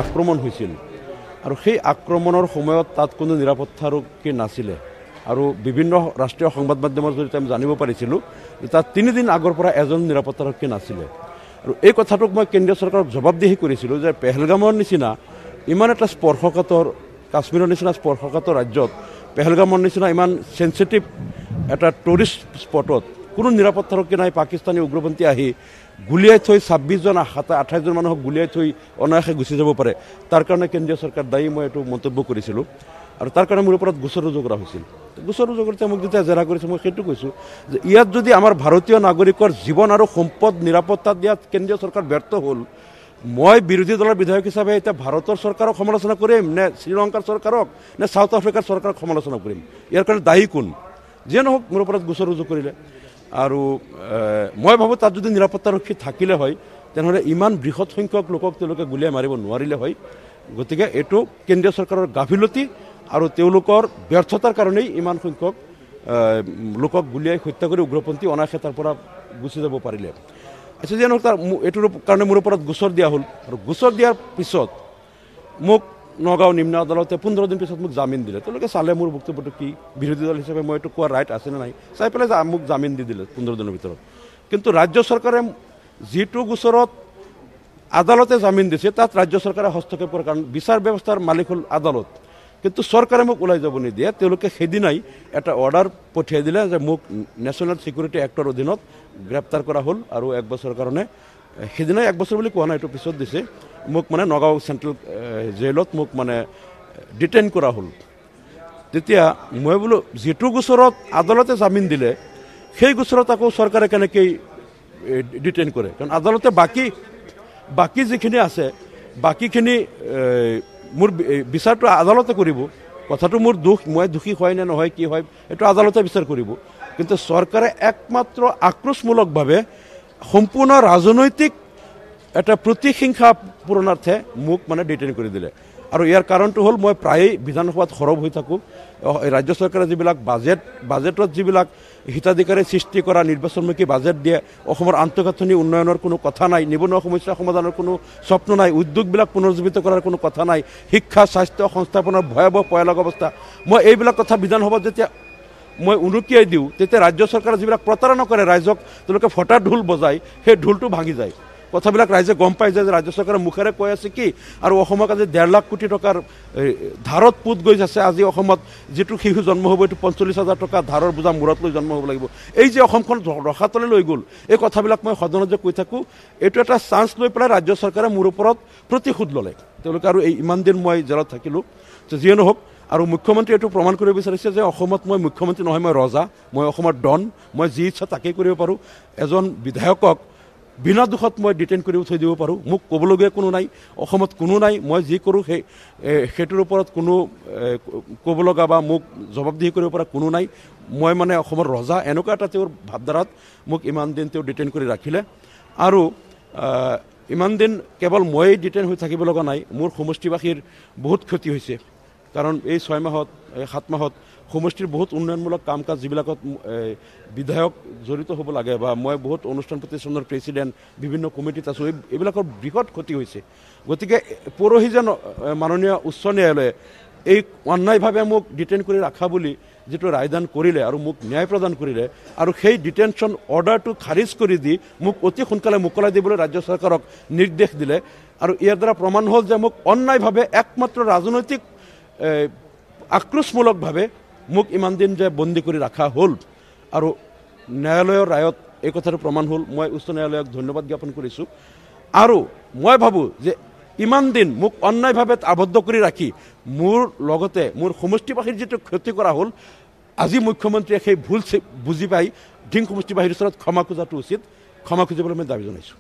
আক্ৰমণ হৈছিল আৰু সেই আক্ৰমণৰ সময়ত তাত কোনো নিৰাপত্তাৰক্ষী নাছিলে আৰু বিভিন্ন ৰাষ্ট্ৰীয় সংবাদ মাধ্যমৰ জৰিয়তে আমি জানিব পাৰিছিলোঁ যে তাত 3 দিন আগৰ পৰা এজন নিৰাপত্তাৰক্ষী নাছিলে আৰু এই কথাটোক মই কেন্দ্ৰীয় চৰকাৰক জবাবদিহি কৰিছিলোঁ যে পেহেলগামৰ নিচিনা ইমান এটা স্পৰ্শকাতৰ কাশ্মীৰৰ নিচিনা স্পৰ্শকাতৰ ৰাজ্যত পেহেলগামৰ নিচিনা ইমান সেনচিটিভ এটা টুৰিষ্ট স্পটত কোনো নিৰাপত্তাৰক্ষী নাই পাকিস্তানী উগ্ৰপন্থী আহি গুলিয়াই থৈ 26 জন 28 জন মানুহক গুলিয়াই থৈ অনায়াসে গুচি যাব পাৰে তাৰ কাৰণে কেন্দ্ৰীয় চৰকাৰ দায়ী মই এইটো মন্তব্য কৰিছিলোঁ আৰু তাৰ কাৰণে মোৰ ওপৰত গোচৰ ৰুজু কৰা হৈছিল গোচৰ ৰুজু কৰোঁতে মোক যেতিয়া জেৰা কৰিছে মই সেইটো কৈছোঁ যে ইয়াত যদি আমাৰ ভাৰতীয় নাগৰিকৰ জীৱন আৰু সম্পদ নিৰাপত্তা দিয়াত কেন্দ্ৰীয় চৰকাৰ ব্যৰ্থ হ'ল মই বিৰোধী দলৰ বিধায়ক হিচাপে এতিয়া ভাৰতৰ চৰকাৰক সমালোচনা কৰিম নে শ্ৰীলংকাৰ চৰকাৰক নে সাউথ আফ্ৰিকাৰ চৰকাৰক সমালোচনা কৰিম ইয়াৰ কাৰণে দায়ী কোন যিয়ে নহওক মোৰ ওপৰত গোচৰ ৰুজু কৰিলে আৰু মই ভাবোঁ তাত যদি নিৰাপত্তাৰক্ষী থাকিলে হয় তেনেহ'লে ইমান বৃহৎ সংখ্যক লোকক তেওঁলোকে গুলীয়াই মাৰিব নোৱাৰিলে হয় গতিকে এইটো কেন্দ্ৰীয় চৰকাৰৰ গাফিলতি আৰু তেওঁলোকৰ ব্যৰ্থতাৰ কাৰণেই ইমান সংখ্যক লোকক গুলীয়াই হত্যা কৰি উগ্ৰপন্থী অনায়াসে তাৰ পৰা গুচি যাব পাৰিলে আচ্ছা যিয়ে নহওক তাৰ এইটোৰ কাৰণে মোৰ ওপৰত গোচৰ দিয়া হ'ল আৰু গোচৰ দিয়াৰ পিছত মোক নগাঁও নিম্ন আদালতে 15 দিন পিছত মোক জামিন দিলে তেওঁলোকে চালে মোৰ বক্তব্যটো কি বিৰোধী দল হিচাপে মই এইটো কোৱাৰ ৰাইট আছে নে নাই চাই পেলাই মোক জামিন দি দিলে 15 দিনৰ ভিতৰত কিন্তু ৰাজ্য চৰকাৰে যিটো গোচৰত আদালতে জামিন দিছে তাত ৰাজ্য চৰকাৰে হস্তক্ষেপ কৰাৰ কাৰণ বিচাৰ ব্যৱস্থাৰ মালিক হ'ল আদালত কিন্তু চৰকাৰে মোক ওলাই যাব নিদিয়ে তেওঁলোকে সেইদিনাই এটা অৰ্ডাৰ পঠিয়াই দিলে যে মোক নেশ্যনেল ছিকিউৰিটি এক্টৰ অধীনত গ্ৰেপ্তাৰ কৰা হ'ল আৰু 1 বছৰৰ কাৰণে সেইদিনাই 1 বছৰ বুলি কোৱা নাই এইটো পিছত দিছে মোক মানে নগাঁও চেণ্ট্ৰেল জেলত মোক মানে ডিটেইন কৰা হ'ল তেতিয়া মই বোলো যিটো গোচৰত আদালতে জামিন দিলে সেই গোচৰত আকৌ চৰকাৰে কেনেকৈ ডিটেইন কৰে কাৰণ আদালতে বাকী যিখিনি আছে বাকীখিনি মোৰ বিচাৰটো আদালতে কৰিব কথাটো মোৰ দুখ মই দোষী হয় নে নহয় কি হয় এইটো আদালতে বিচাৰ কৰিব কিন্তু চৰকাৰে একমাত্ৰ আক্ৰোশমূলকভাৱে সম্পূৰ্ণ ৰাজনৈতিক এটা প্ৰতিহিংসা পূৰণাৰ্থে মোক মানে ডিটেইন কৰি দিলে আৰু ইয়াৰ কাৰণটো হ'ল মই প্ৰায়ে বিধানসভাত সৰব হৈ থাকোঁ ৰাজ্য চৰকাৰে যিবিলাক বাজেটত যিবিলাক হিতাধিকাৰী সৃষ্টি কৰা নিৰ্বাচনমুখী বাজেট দিয়ে অসমৰ আন্তঃগাঁথনি উন্নয়নৰ কোনো কথা নাই নিবনুৱা সমস্যা সমাধানৰ কোনো স্বপ্ন নাই উদ্যোগবিলাক পুনৰুজ্জীৱিত কৰাৰ কোনো কথা নাই শিক্ষা স্বাস্থ্য সংস্থাপনৰ ভয়াৱহ ভয়ানক অৱস্থা মই এইবিলাক কথা বিধানসভাত যেতিয়া মই উনুকিয়াই দিওঁ তেতিয়া ৰাজ্য চৰকাৰে যিবিলাক প্ৰতাৰণা কৰে ৰাইজক তেওঁলোকে ফটা ঢোল বজায় সেই ঢোলটো ভাঙি যায় কথাবিলাক ৰাইজে গম পাই যায় যে ৰাজ্য চৰকাৰে মুখেৰে কৈ আছে কি আৰু অসমক আজি 1.5 লাখ কোটি টকাৰ ধাৰত পুত গৈ আছে আজি অসমত যিটো শিশু জন্ম হ'ব এইটো 45,000 টকা ধাৰৰ বোজা মূৰত লৈ জন্ম হ'ব লাগিব এই যে অসমখন ৰখাতলৈ লৈ গ'ল এই কথাবিলাক মই সদনত যে কৈ থাকোঁ এইটো এটা চান্স লৈ পেলাই ৰাজ্য চৰকাৰে মোৰ ওপৰত প্ৰতিশোধ ল'লে তেওঁলোকে আৰু এই ইমান দিন মই জেলত থাকিলোঁ যিয়ে নহওক আৰু মুখ্যমন্ত্ৰী এইটো প্ৰমাণ কৰিব বিচাৰিছে যে অসমত মই মুখ্যমন্ত্ৰী নহয় মই ৰজা মই অসমৰ ডন মই যি ইচ্ছা তাকেই কৰিব পাৰোঁ এজন বিধায়কক বিনা দোষত মই ডিটেইন কৰি থৈ দিব পাৰোঁ মোক ক'বলগীয়া কোনো নাই অসমত কোনো নাই মই যি কৰোঁ সেইটোৰ ওপৰত কোনো ক'ব লগা বা মোক জবাবদিহি কৰিব পৰা কোনো নাই মই মানে অসমৰ ৰজা এনেকুৱা এটা তেওঁৰ ভাৱধাৰাত মোক ইমান দিন তেওঁ ডিটেইন কৰি ৰাখিলে আৰু ইমান দিন কেৱল মই ডিটেইন হৈ থাকিব লগা নাই মোৰ সমষ্টিবাসীৰ বহুত ক্ষতি হৈছে কাৰণ এই 6 মাহত 7 মাহত সমষ্টিৰ বহুত উন্নয়নমূলক কাম কাজ যিবিলাকত বিধায়ক জড়িত হ'ব লাগে বা মই বহুত অনুষ্ঠান প্ৰতিষ্ঠানৰ প্ৰেচিডেণ্ট বিভিন্ন কমিটিত আছোঁ এইবিলাকৰ বৃহৎ ক্ষতি হৈছে গতিকে পৰহি যেন মাননীয় উচ্চ ন্যায়ালয়ে এই অন্যায়ভাৱে মোক ডিটেইন কৰি ৰখা বুলি যিটো ৰায়দান কৰিলে আৰু মোক ন্যায় প্ৰদান কৰিলে আৰু সেই ডিটেনশ্যন অৰ্ডাৰটো খাৰিজ কৰি দি মোক অতি সোনকালে মোকলাই দিবলৈ ৰাজ্য চৰকাৰক নিৰ্দেশ দিলে আৰু ইয়াৰ দ্বাৰা প্ৰমাণ হ'ল যে মোক অন্যায়ভাৱে একমাত্ৰ ৰাজনৈতিক আক্ৰোশমূলকভাৱে মোক ইমান দিন যে বন্দী কৰি ৰখা হ'ল আৰু ন্যায়ালয়ৰ ৰায়ত এই কথাটো প্ৰমাণ হ'ল মই উচ্চ ন্যায়ালয়ক ধন্যবাদ জ্ঞাপন কৰিছোঁ আৰু মই ভাবোঁ যে ইমান দিন মোক অন্যায়ভাৱে আবদ্ধ কৰি ৰাখি মোৰ লগতে মোৰ সমষ্টিবাসীৰ যিটো ক্ষতি কৰা হ'ল আজি মুখ্যমন্ত্ৰীয়ে সেই ভুল বুজি পাই ধিং সমষ্টিবাসীৰ ওচৰত ক্ষমা খোজাটো উচিত ক্ষমা খুজিবলৈ মই দাবী জনাইছোঁ